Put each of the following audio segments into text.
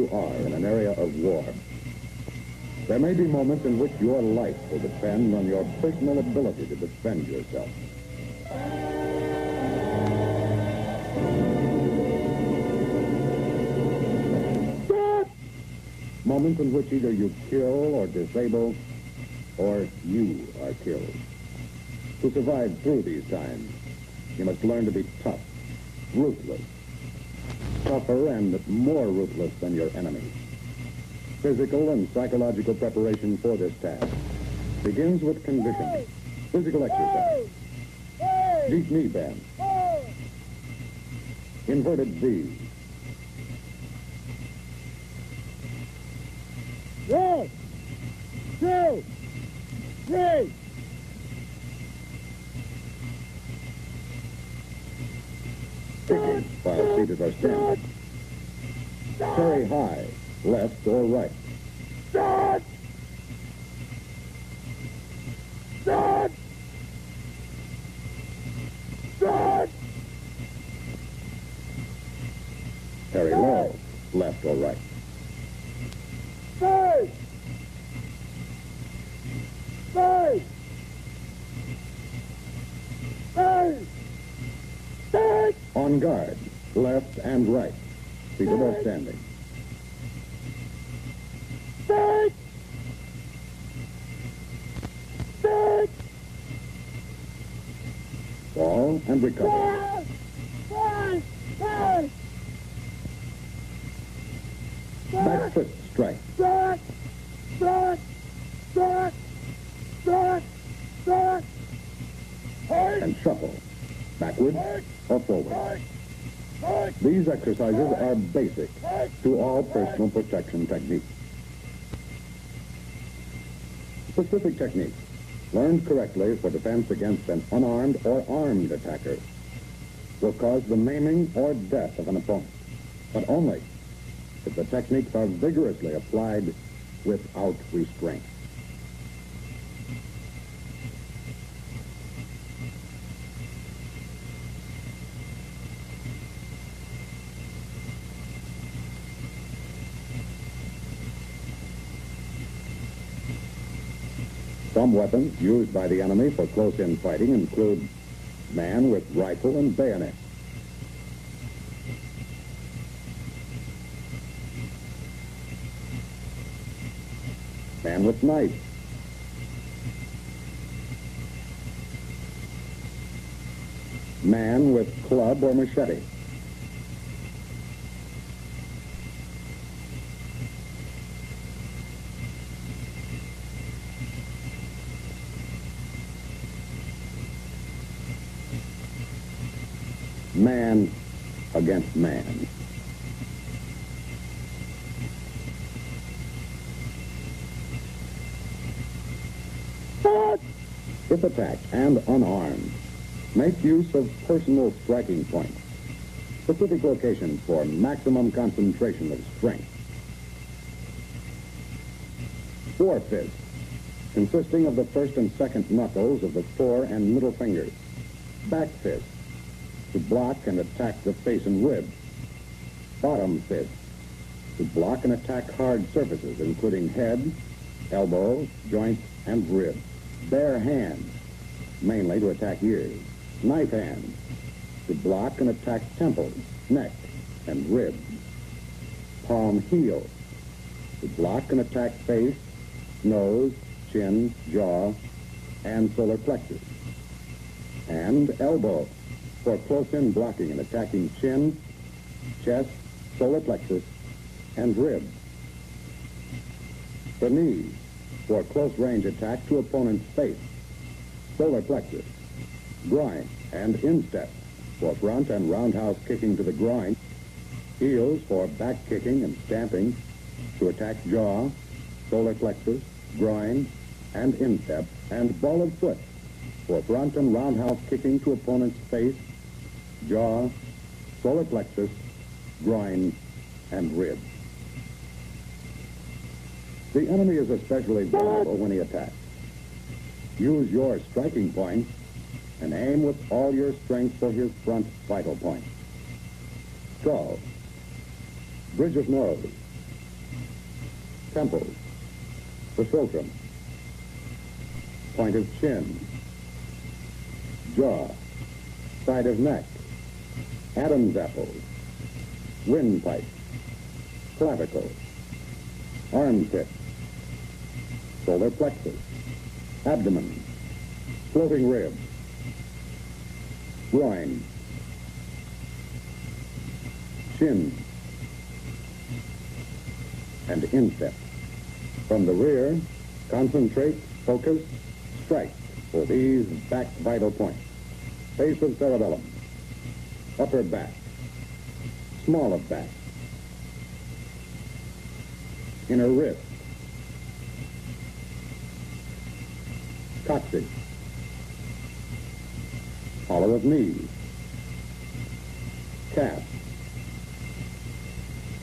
you are in an area of war. There may be moments in which your life will depend on your personal ability to defend yourself. Moments in which either you kill or disable, or you are killed. To survive through these times, you must learn to be tough, ruthless, tougher and more ruthless than your enemies. Physical and psychological preparation for this task begins with conditioning, physical exercise, deep knee bend, inverted V. 1, 2, 3. Kicking while seated or standing. Carry high, left or right. Start! Start! Start! Carry low, left or right. Face! Face! Face! Face! On guard, left and right. Seated or standing. Face! Face! Fall and recover. Face! Face! Back foot strike. Back! Back! Back! Back! Back! And shuffle. Backward or forward. These exercises are basic to all personal protection techniques. Specific techniques, learned correctly for defense against an unarmed or armed attacker, will cause the maiming or death of an opponent, but only if the techniques are vigorously applied without restraint. Some weapons used by the enemy for close-in fighting include man with rifle and bayonet, man with knife, man with club or machete, man against man. If attacked and unarmed, make use of personal striking points, specific locations for maximum concentration of strength. Fore fist, consisting of the first and second knuckles of the fore and middle fingers. Back fist, to block and attack the face and ribs. Bottom fist, to block and attack hard surfaces, including head, elbow, joints, and ribs. Bare hand, mainly to attack ears. Knife hand, to block and attack temples, neck, and ribs. Palm heel, to block and attack face, nose, chin, jaw, and solar plexus. And elbow, for close-in blocking and attacking chin, chest, solar plexus, and ribs. The knee, for close-range attack to opponent's face, solar plexus, groin, and instep, for front and roundhouse kicking to the groin. Heels, for back kicking and stamping to attack jaw, solar plexus, groin, and instep. And ball of foot, for front and roundhouse kicking to opponent's face, jaw, solar plexus, groin, and ribs. The enemy is especially vulnerable when he attacks. Use your striking points and aim with all your strength for his front vital point. Skull, bridge of nose, temples, the philtrum, point of chin, jaw, side of neck, Adam's apple, windpipe, clavicle, armpit, solar plexus, abdomen, floating rib, groin, chin, and instep. From the rear, concentrate, focus, strike for these back vital points. Base of cerebellum, upper back, small of back, inner wrist, coccyx, hollow of knee, calf,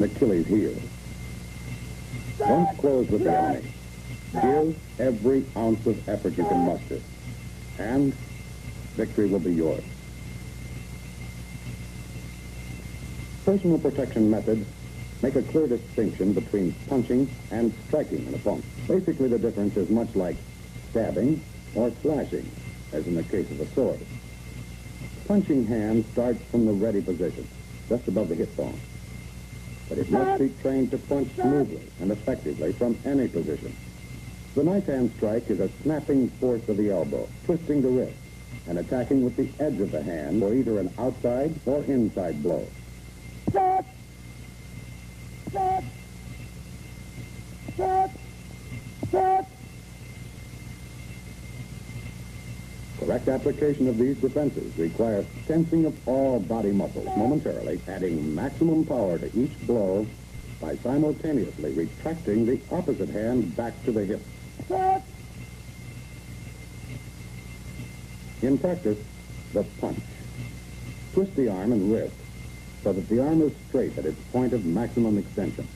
Achilles heel. Once closed with the enemy, give every ounce of effort you can muster, and victory will be yours. Personal protection methods make a clear distinction between punching and striking an opponent. Basically, the difference is much like stabbing or slashing, as in the case of a sword. Punching hand starts from the ready position, just above the hip bone. But it must be trained to punch smoothly and effectively from any position. The knife hand strike is a snapping force of the elbow, twisting the wrist, and attacking with the edge of the hand for either an outside or inside blow. Stop! Stop! Stop! Stop! Correct application of these defenses requires tensing of all body muscles momentarily, adding maximum power to each blow by simultaneously retracting the opposite hand back to the hip. Stop! In practice, the punch. Twist the arm and wrist so that the arm is straight at its point of maximum extension.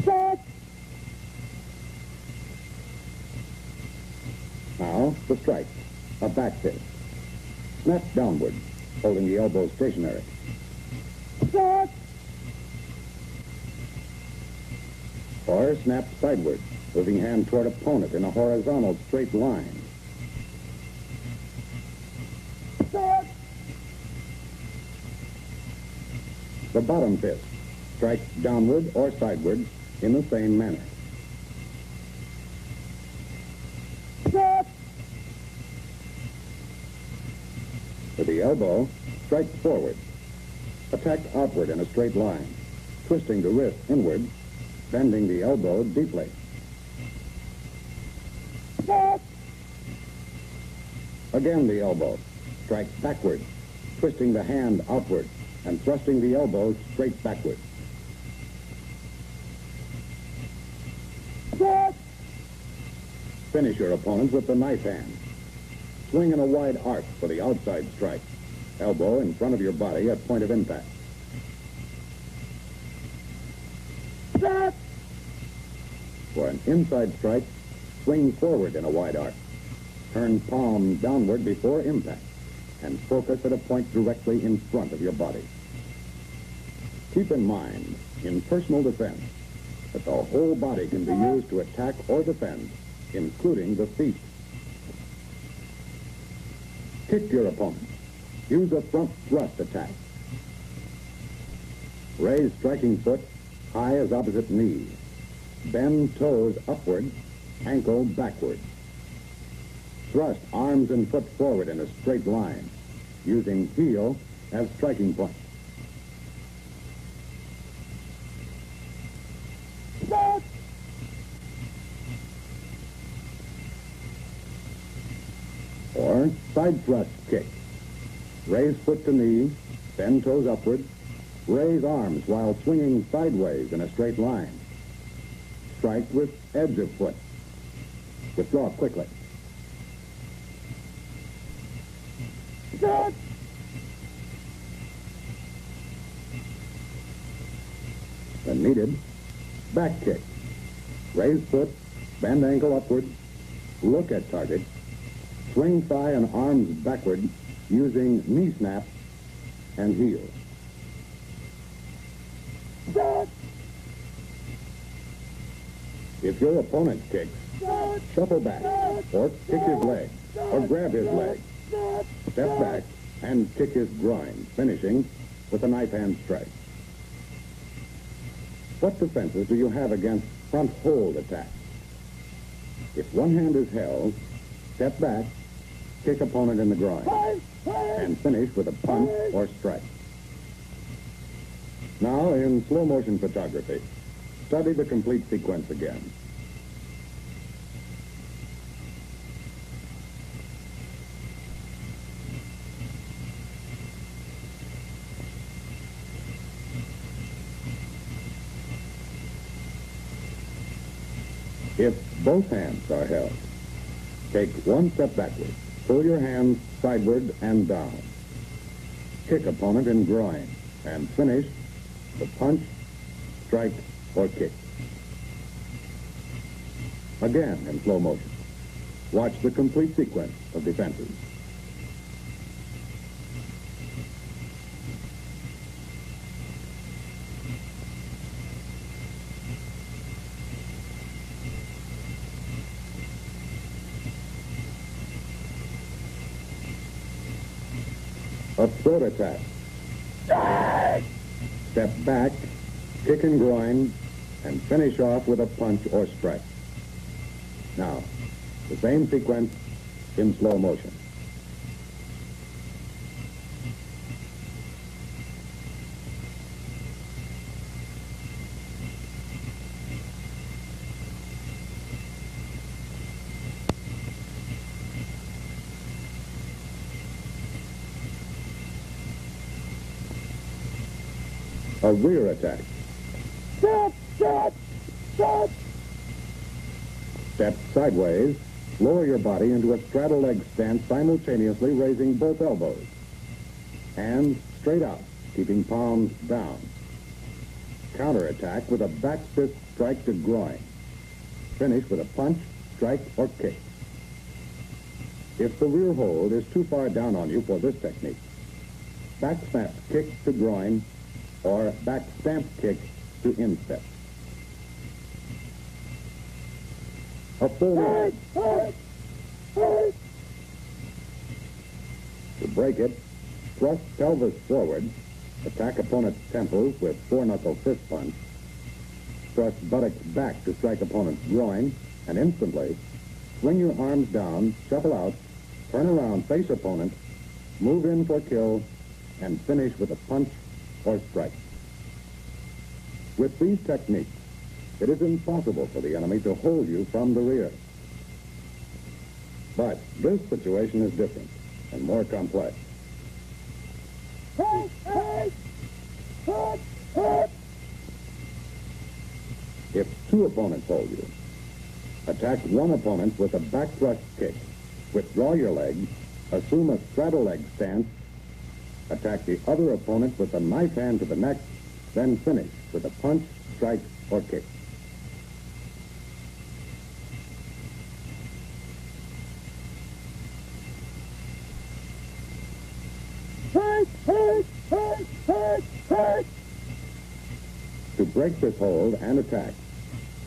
Stop! Now, the strike, a back fist. Snap downward, holding the elbow stationary. Stop! Or snap sideward, moving hand toward opponent in a horizontal straight line. Stop! The bottom fist strikes downward or sideward in the same manner. Stop! With the elbow, strike forward. Attack outward in a straight line, twisting the wrist inward, bending the elbow deeply. Stop! Again the elbow, strike backward, twisting the hand outward and thrusting the elbow straight backward. Stop! Finish your opponent with the knife hand. Swing in a wide arc for the outside strike. Elbow in front of your body at point of impact. Stop! For an inside strike, swing forward in a wide arc. Turn palm downward before impact and focus at a point directly in front of your body. Keep in mind, in personal defense, that the whole body can be used to attack or defend, including the feet. Kick your opponent. Use a front thrust attack. Raise striking foot high as opposite knee. Bend toes upward, ankle backward. Thrust arms and foot forward in a straight line, using heel as striking point. Stop! Or side thrust kick. Raise foot to knee, bend toes upward, raise arms while swinging sideways in a straight line. Strike with edge of foot. Withdraw quickly. Stop! When needed, back kick. Raise foot, bend ankle upward, look at target, swing thigh and arms backward using knee snap and heel. If your opponent kicks, shuffle back, or kick his leg, or grab his leg. Step back and kick his groin, finishing with a knife hand strike. What defenses do you have against front hold attacks? If one hand is held, step back, kick opponent in the groin, and finish with a punch or strike. Now, in slow motion photography, study the complete sequence again. If both hands are held, take one step backward. Pull your hands sideward and down. Kick opponent in groin and finish with punch, strike, or kick. Again in slow motion. Watch the complete sequence of defenses. A throat attack. Step back, kick and groin, and finish off with a punch or strike. Now, the same sequence in slow motion. A rear attack. Step sideways, lower your body into a straddle leg stance, simultaneously raising both elbows. Hands straight out, keeping palms down. Counterattack with a back fist strike to groin. Finish with a punch, strike, or kick. If the rear hold is too far down on you for this technique, back snap kick to groin, or back stamp kick to instep. A full round. To break it, thrust pelvis forward, attack opponent's temples with four-knuckle fist punch, thrust buttocks back to strike opponent's groin, and instantly swing your arms down, shuffle out, turn around, face opponent, move in for kill, and finish with a punch or strike. With these techniques, it is impossible for the enemy to hold you from the rear. But this situation is different and more complex. If two opponents hold you, attack one opponent with a back thrust kick. Withdraw your leg, assume a straddle leg stance, attack the other opponent with a knife hand to the neck, then finish with a punch, strike, or kick. To break this hold and attack,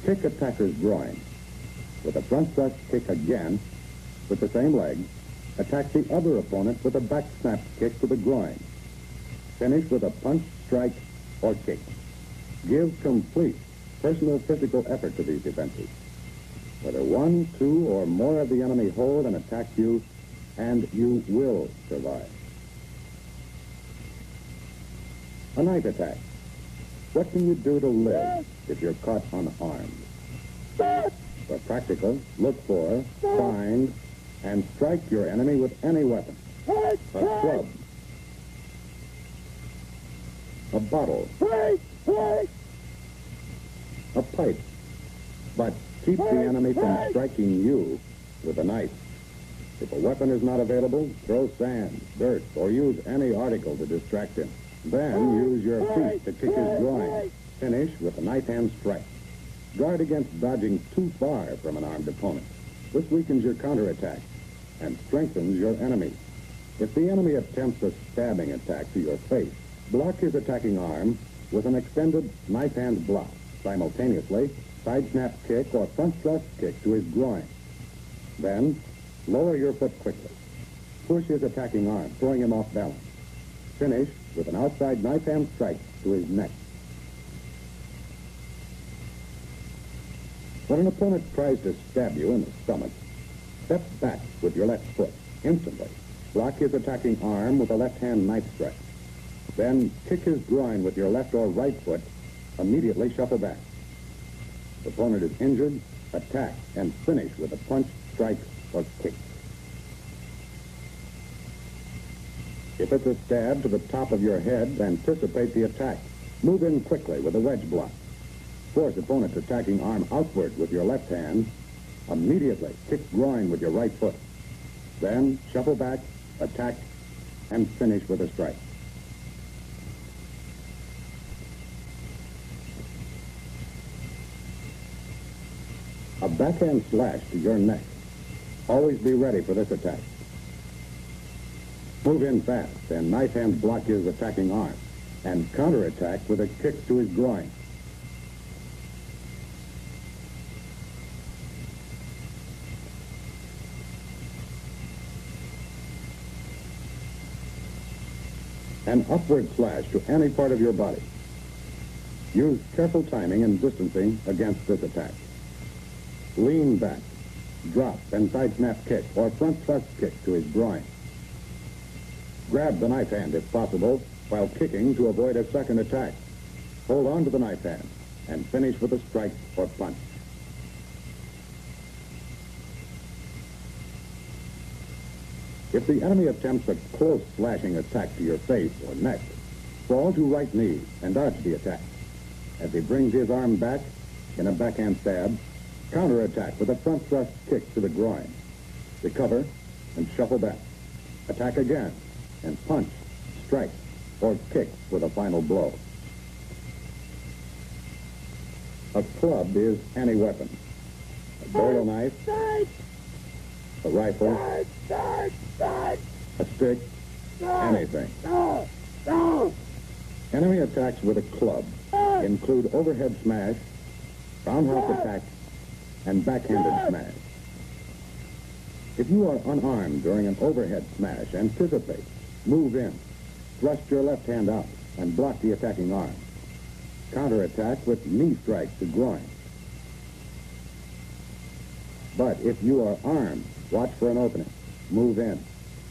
kick attacker's groin. With a front thrust kick again, with the same leg, attack the other opponent with a back snap kick to the groin. Finish with a punch, strike, or kick. Give complete personal physical effort to these defenses. Whether one, two, or more of the enemy hold and attack you, and you will survive. A knife attack. What can you do to live if you're caught unarmed? For practical, look for, find, and strike your enemy with any weapon. A club. A bottle. A pipe. But keep the enemy from striking you with a knife. If a weapon is not available, throw sand, dirt, or use any article to distract him. Then use your feet to kick his groin. Finish with a knife hand strike. Guard against dodging too far from an armed opponent. This weakens your counterattack and strengthens your enemy. If the enemy attempts a stabbing attack to your face, block his attacking arm with an extended knife hand block. Simultaneously, side snap kick or front thrust kick to his groin. Then, lower your foot quickly. Push his attacking arm, throwing him off balance. Finish with an outside knife hand strike to his neck. When an opponent tries to stab you in the stomach, step back with your left foot instantly. Block his attacking arm with a left-hand knife strike. Then kick his groin with your left or right foot. Immediately shuffle back. The opponent is injured, attack, and finish with a punch, strike, or kick. If it's a stab to the top of your head, anticipate the attack. Move in quickly with a wedge block. Force opponent's attacking arm outward with your left hand. Immediately kick groin with your right foot. Then shuffle back, attack, and finish with a strike. A backhand slash to your neck. Always be ready for this attack. Move in fast and knife hand block his attacking arm and counterattack with a kick to his groin. An upward slash to any part of your body. Use careful timing and distancing against this attack. Lean back, drop and side snap kick or front thrust kick to his groin. Grab the knife hand if possible while kicking to avoid a second attack. Hold on to the knife hand and finish with a strike or punch. If the enemy attempts a close slashing attack to your face or neck, fall to right knee and arch the attack. As he brings his arm back in a backhand stab, counterattack with a front thrust kick to the groin. Recover and shuffle back. Attack again and punch, strike, or kick with a final blow. A club is any weapon. A bolo knife, a rifle, a stick, anything. Enemy attacks with a club include overhead smash, roundhouse attack, and backhanded smash. If you are unarmed during an overhead smash, anticipate, move in, thrust your left hand out, and block the attacking arm. Counterattack with knee strike to groin. But if you are armed, watch for an opening, move in,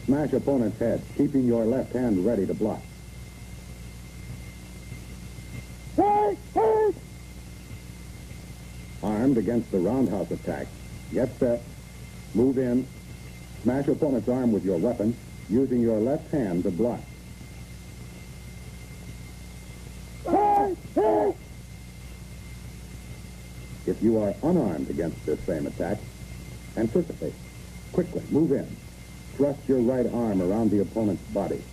smash opponent's head, keeping your left hand ready to block. Armed against the roundhouse attack, get set, move in, smash opponent's arm with your weapon, using your left hand to block. If you are unarmed against this same attack, anticipate, quickly move in, thrust your right arm around the opponent's body,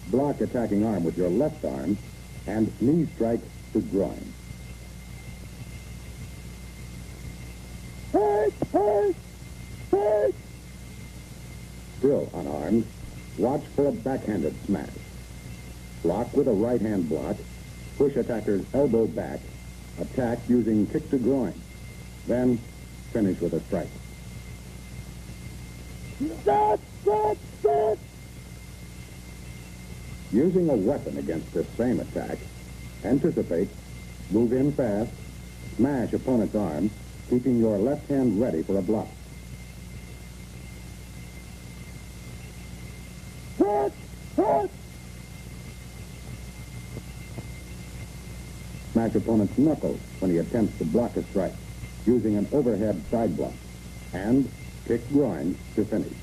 block attacking arm with your left arm, and knee strike to groin. Still unarmed, watch for a backhanded smash. Block with a right hand block, push attacker's elbow back, attack using kick to groin, then finish with a strike. Using a weapon against this same attack, anticipate, move in fast, smash opponent's arm, keeping your left hand ready for a block. Smash opponent's knuckles when he attempts to block a strike, using an overhead side block, and kick groin to finish.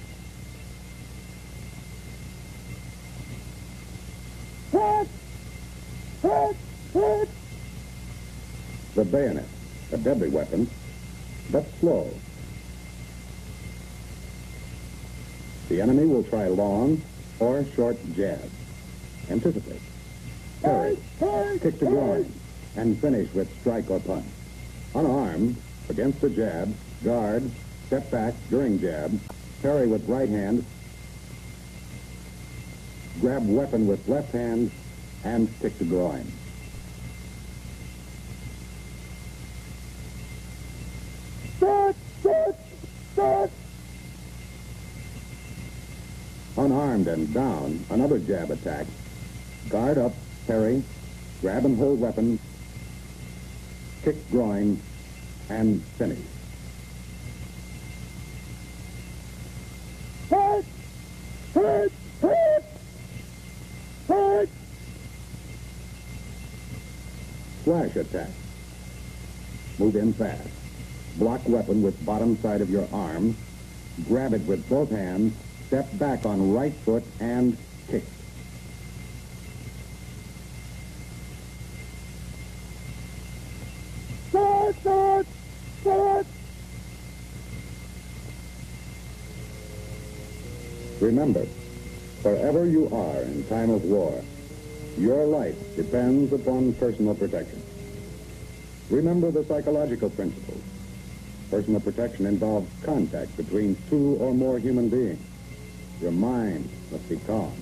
The bayonet, a deadly weapon, but slow. The enemy will try long or short jabs. Anticipate, parry, kick to groin, and finish with strike or punch. Unarmed, against the jab, guard, step back during jab, parry with right hand, grab weapon with left hand, and kick to groin. unarmed and down, another jab attack. Guard up, parry, grab and hold weapon, kick groin, and finish. Hit! Hit! Hit! Hit! Slash attack. Move in fast. Block weapon with bottom side of your arm. Grab it with both hands. Step back on right foot and kick. Shot! Shot! Remember, wherever you are in time of war, your life depends upon personal protection. Remember the psychological principles. Personal protection involves contact between two or more human beings. Your mind must be calm.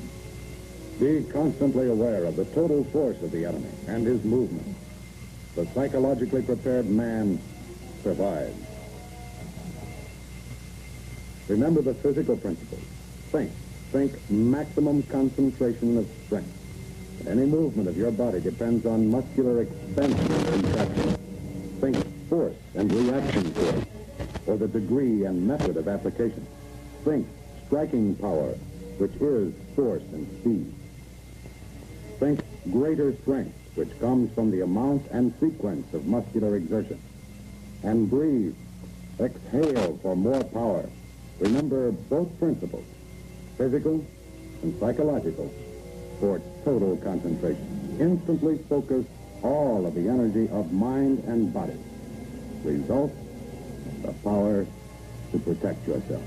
Be constantly aware of the total force of the enemy and his movement. The psychologically prepared man survives. Remember the physical principles. Think maximum concentration of strength. Any movement of your body depends on muscular expansion and contraction. Think force and reaction force, or the degree and method of application. Think striking power, which is force and speed. Think greater strength, which comes from the amount and sequence of muscular exertion. And breathe. Exhale for more power. Remember both principles, physical and psychological, for total concentration. Instantly focus all of the energy of mind and body. Result, the power to protect yourself.